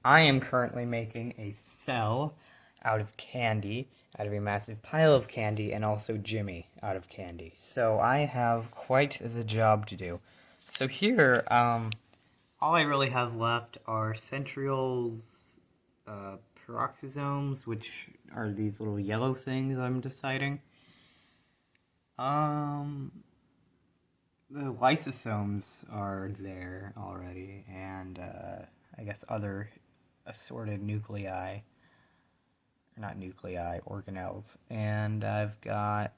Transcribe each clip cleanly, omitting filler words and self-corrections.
I am currently making a cell out of candy, out of a massive pile of candy, and also Jimmy out of candy. So I have quite the job to do. So here, all I really have left are centrioles, peroxisomes, which are these little yellow things I'm deciding. The lysosomes are there already, and I guess other assorted nuclei, or not nuclei, organelles. And I've got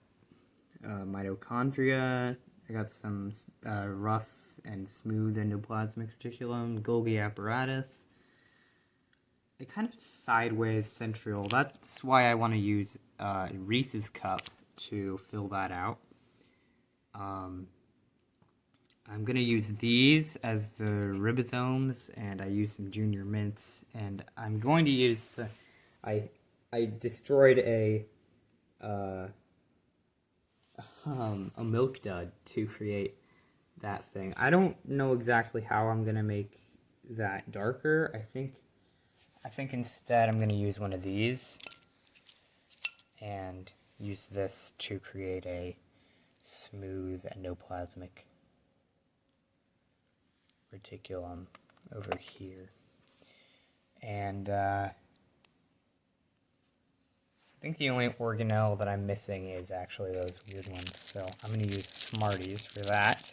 mitochondria. I got some rough and smooth endoplasmic reticulum, Golgi apparatus. A kind of sideways centriole. That's why I want to use a Reese's cup to fill that out. I'm going to use these as the ribosomes, and I use some junior mints, and I'm going to use, I destroyed a milk dud to create that thing. I don't know exactly how I'm going to make that darker. I think instead I'm going to use one of these and use this to create a smooth endoplasmic reticulum over here. And I think the only organelle that I'm missing is actually those weird ones, so I'm going to use Smarties for that.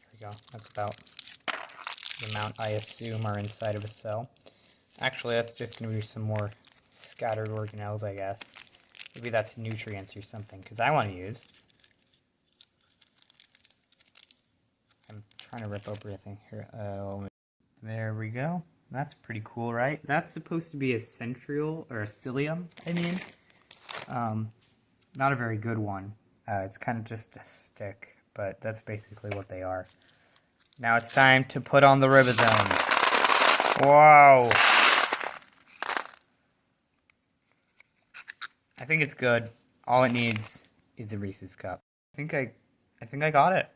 There we go. That's about the amount I assume are inside of a cell. Actually, that's just going to be some more scattered organelles, I guess. Maybe that's nutrients or something, because I want to use... I'm trying to rip over everything here. There we go. That's pretty cool, right? That's supposed to be a centriole, or a cilium, I mean. Not a very good one. It's kind of just a stick, but that's basically what they are. Now it's time to put on the ribosomes. Wow! I think it's good. All it needs is a Reese's cup. I think I got it.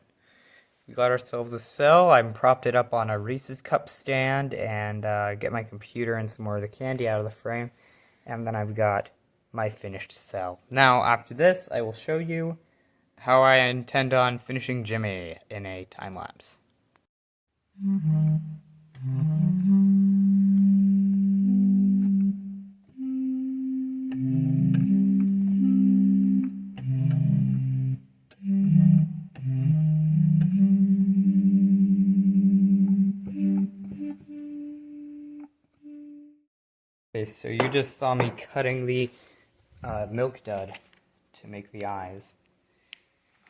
We got ourselves a cell. I'm propped it up on a Reese's cup stand and get my computer and some more of the candy out of the frame. And then I've got my finished cell. Now, after this, I will show you how I intend on finishing Jimmy in a time lapse. Okay, so you just saw me cutting the milk dud to make the eyes.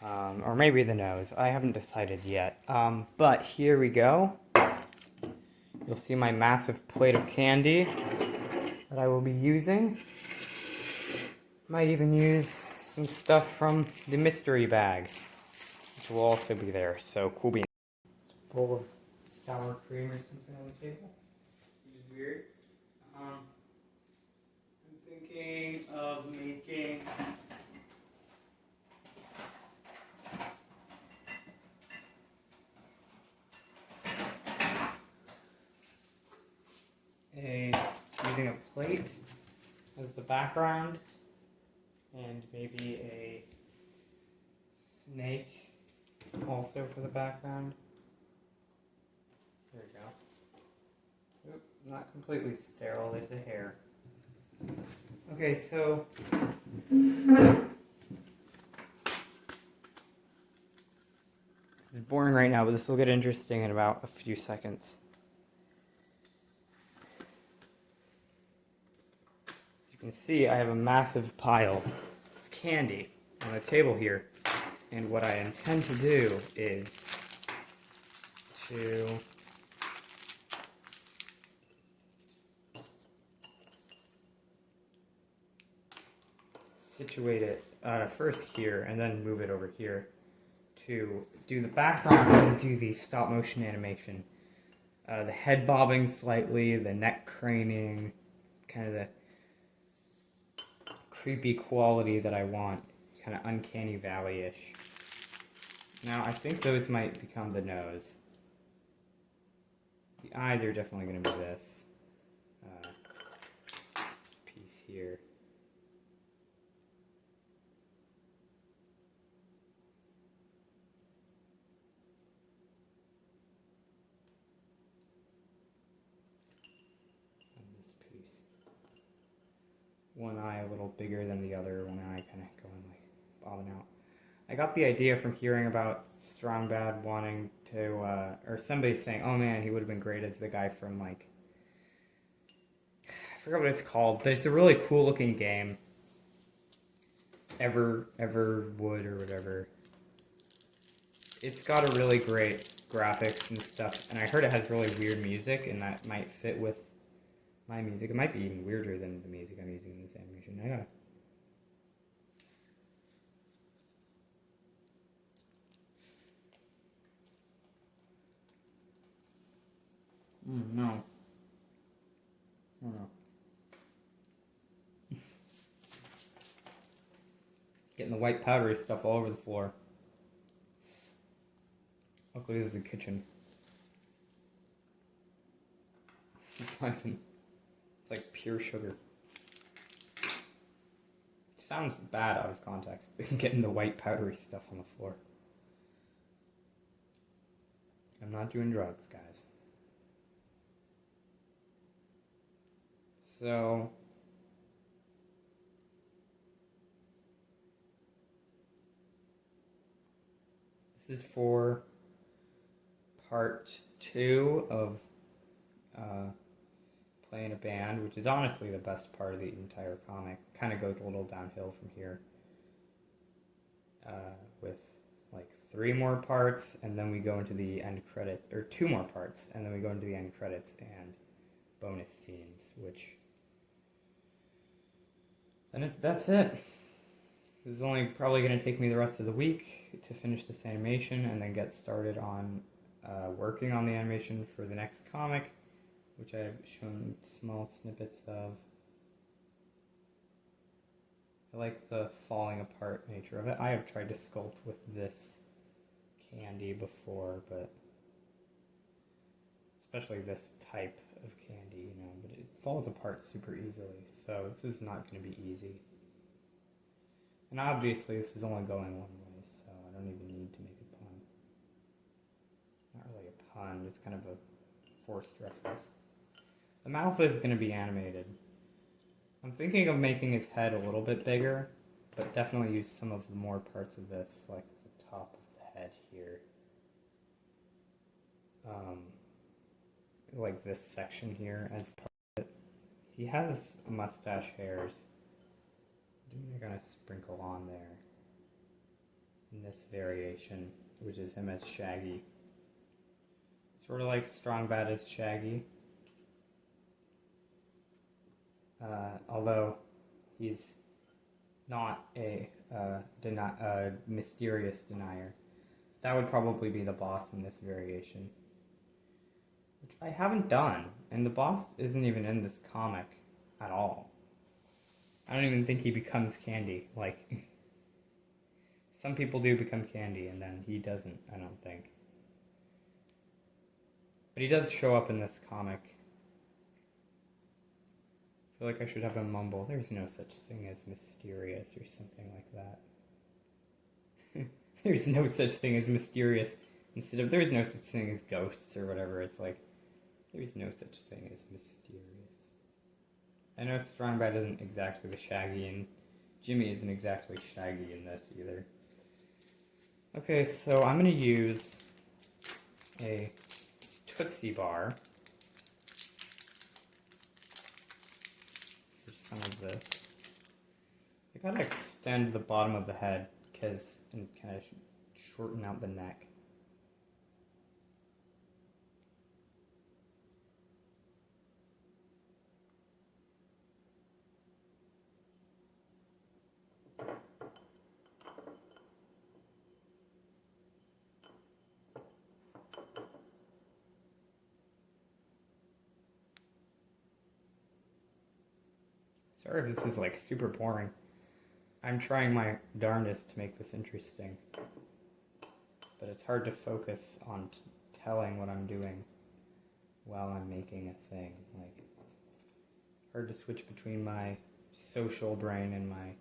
Or maybe the nose. I haven't decided yet. But here we go. You'll see my massive plate of candy that I will be using. Might even use some stuff from the mystery bag, which will also be there. So cool beans. It's a bowl of sour cream or something on the table, which is weird. I'm thinking of making using a plate as the background, and maybe a snake also for the background. There we go. Oop, not completely sterile, there's a hair. Okay, so it's boring right now, but this will get interesting in about a few seconds. You can see I have a massive pile of candy on the table here, and what I intend to do is to situate it first here and then move it over here to do the background and do the stop motion animation. The head bobbing slightly, the neck craning, kind of the creepy quality that I want. Kind of uncanny valley-ish. Now, I think those might become the nose. The eyes are definitely going to be this. This piece here. And this piece. One eye a little bigger than the other, one eye kind of going like bobbing out. I got the idea from hearing about Strong Bad wanting to, or somebody saying, oh man, he would have been great as the guy from, like, I forgot what it's called, but it's a really cool looking game. Everwood or whatever. It's got a really great graphics and stuff, and I heard it has really weird music, and that might fit with my music. It might be even weirder than the music I'm using in this animation. I gotta... no. Oh no. Getting the white powdery stuff all over the floor. Luckily this is the kitchen. It's not even... It's like pure sugar. It sounds bad out of context. Getting the white powdery stuff on the floor. I'm not doing drugs, guys. So... This is for part 2 of playing a band, which is honestly the best part of the entire comic. Kind of goes a little downhill from here. With like 3 more parts, and then we go into the end credits, or 2 more parts, and then we go into the end credits and bonus scenes, which... And that's it. This is only probably going to take me the rest of the week to finish this animation and then get started on working on the animation for the next comic, which I've shown small snippets of. I like the falling apart nature of it. I have tried to sculpt with this candy before, but especially this type of candy, you know, but it falls apart super easily, so this is not going to be easy. And obviously this is only going one way, so I don't even need to make a pun. Not really a pun, it's kind of a forced reference. The mouth is going to be animated. I'm thinking of making his head a little bit bigger, but definitely use some of the more parts of this, like the top of the head here. Like this section here as part of it. He has mustache hairs. I'm gonna sprinkle on there in this variation, which is him as Shaggy. Sort of like Strong Bad as Shaggy. Although he's not a mysterious denier. That would probably be the boss in this variation. Which I haven't done, and the boss isn't even in this comic at all. I don't even think he becomes Candy. Like, some people do become Candy, and then he doesn't, I don't think. But he does show up in this comic. I feel like I should have him mumble, "There's no such thing as mysterious," or something like that. There's no such thing as mysterious. Instead of, "There's no such thing as ghosts," or whatever, it's like, "There's no such thing as mysterious." I know Strong Bad isn't exactly the Shaggy, and Jimmy isn't exactly Shaggy in this either. Okay, so I'm going to use a Tootsie Bar for some of this. I gotta extend the bottom of the head and kind of shorten out the neck. Sorry if this is like super boring. I'm trying my darndest to make this interesting, but it's hard to focus on telling what I'm doing while I'm making a thing. Like, hard to switch between my social brain and my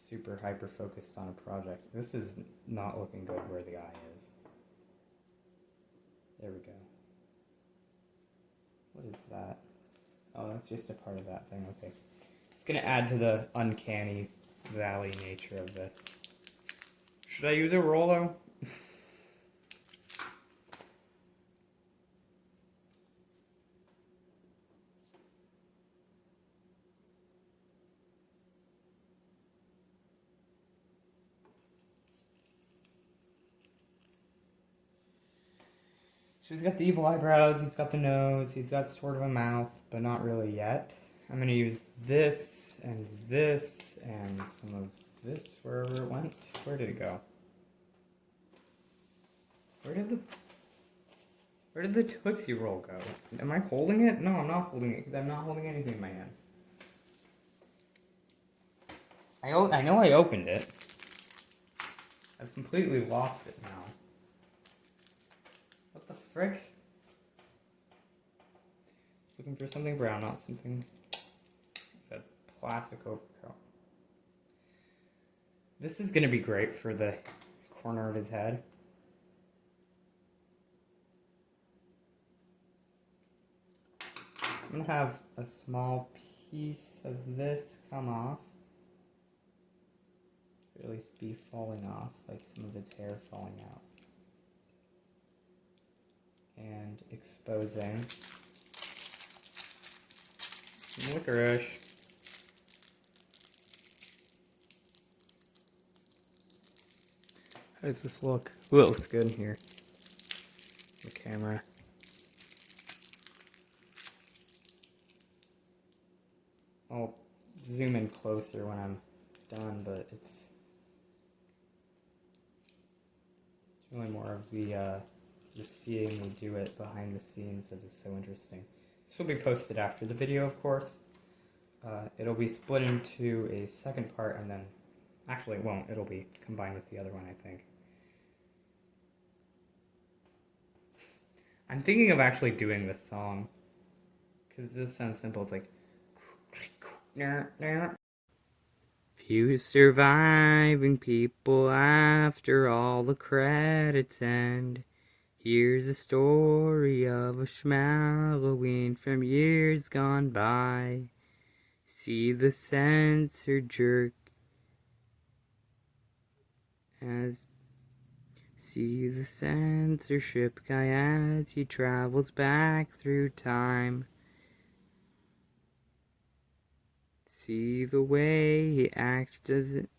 super hyper focused on a project. This is not looking good where the eye is. There we go. What is that? Oh, that's just a part of that thing. Okay. It's going to add to the uncanny valley nature of this. Should I use a Rollo? So he's got the evil eyebrows, he's got the nose, he's got sort of a mouth, but not really yet. I'm going to use this and some of this wherever it went. Where did it go? Where did the Tootsie Roll go? Am I holding it? No, I'm not holding it because I'm not holding anything in my hand. I know I opened it. I've completely lost it now. What the frick? Looking for something brown, not something. It's a plastic overcoat. This is gonna be great for the corner of his head. I'm gonna have a small piece of this come off. Or at least be falling off, like some of his hair falling out. And exposing some licorice. How does this look? Ooh, it looks good in here. The camera. I'll zoom in closer when I'm done, but it's really more of the seeing me do it behind the scenes that is so interesting. This will be posted after the video, of course. It'll be split into a second part, and then, actually it won't, it'll be combined with the other one, I think. I'm thinking of actually doing this song, because it just sounds simple. It's like, few surviving people after all the credits end. Here's a story of a schmalloween from years gone by. See the censor jerk see the censorship guy as he travels back through time. See the way he acts, does it?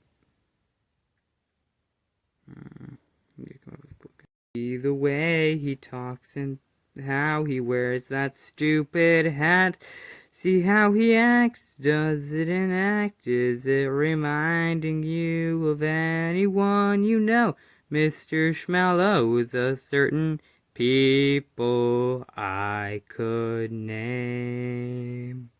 See the way he talks and how he wears that stupid hat. See how he acts, does it enact? Is it reminding you of anyone you know? Mr. Schmallows, a certain people I could name.